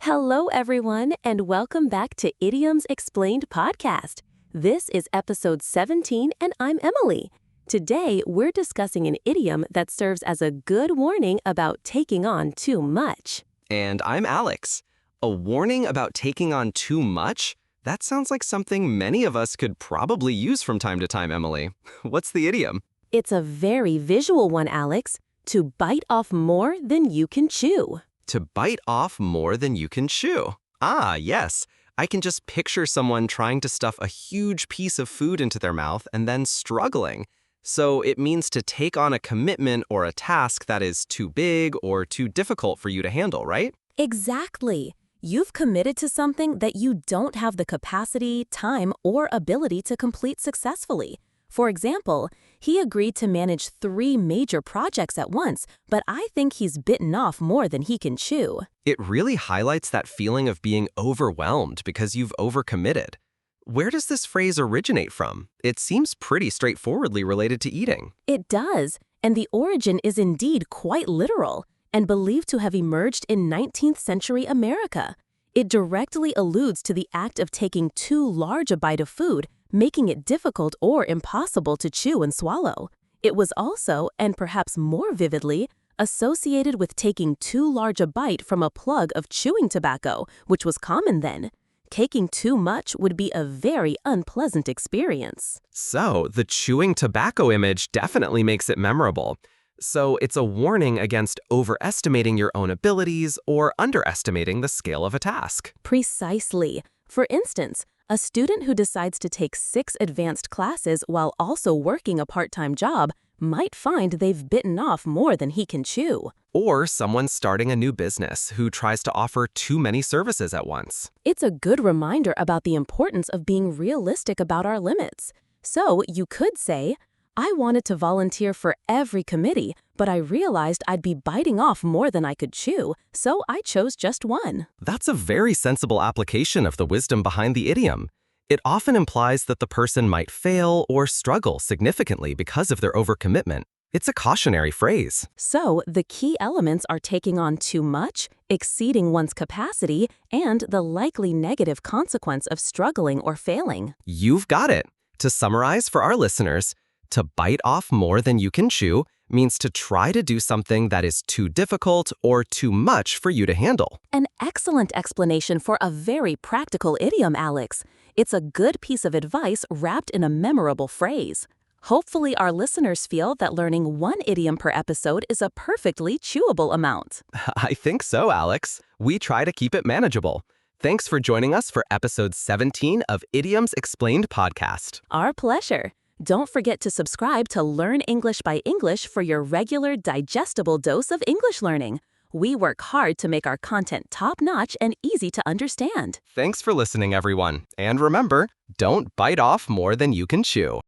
Hello, everyone, and welcome back to Idioms Explained Podcast. This is episode 17, and I'm Emily. Today, we're discussing an idiom that serves as a good warning about taking on too much. And I'm Alex. A warning about taking on too much? That sounds like something many of us could probably use from time to time, Emily. What's the idiom? It's a very visual one, Alex. To bite off more than you can chew. To bite off more than you can chew. Ah, yes. I can just picture someone trying to stuff a huge piece of food into their mouth and then struggling. So it means to take on a commitment or a task that is too big or too difficult for you to handle, right? Exactly. You've committed to something that you don't have the capacity, time, or ability to complete successfully. For example, he agreed to manage 3 major projects at once, but I think he's bitten off more than he can chew. It really highlights that feeling of being overwhelmed because you've overcommitted. Where does this phrase originate from? It seems pretty straightforwardly related to eating. It does, and the origin is indeed quite literal and believed to have emerged in 19th century America. It directly alludes to the act of taking too large a bite of food, making it difficult or impossible to chew and swallow. It was also, and perhaps more vividly, associated with taking too large a bite from a plug of chewing tobacco, which was common then. Taking too much would be a very unpleasant experience. So, the chewing tobacco image definitely makes it memorable. So, it's a warning against overestimating your own abilities or underestimating the scale of a task. Precisely. For instance, a student who decides to take 6 advanced classes while also working a part-time job might find they've bitten off more than he can chew. Or someone starting a new business who tries to offer too many services at once. It's a good reminder about the importance of being realistic about our limits. So you could say, I wanted to volunteer for every committee, but I realized I'd be biting off more than I could chew, so I chose just one. That's a very sensible application of the wisdom behind the idiom. It often implies that the person might fail or struggle significantly because of their overcommitment. It's a cautionary phrase. So the key elements are taking on too much, exceeding one's capacity, and the likely negative consequence of struggling or failing. You've got it. To summarize for our listeners, to bite off more than you can chew means to try to do something that is too difficult or too much for you to handle. An excellent explanation for a very practical idiom, Alex. It's a good piece of advice wrapped in a memorable phrase. Hopefully, our listeners feel that learning one idiom per episode is a perfectly chewable amount. I think so, Alex. We try to keep it manageable. Thanks for joining us for episode 17 of Idioms Explained Podcast. Our pleasure. Don't forget to subscribe to Learn English by English for your regular digestible dose of English learning. We work hard to make our content top-notch and easy to understand. Thanks for listening, everyone. And remember, don't bite off more than you can chew.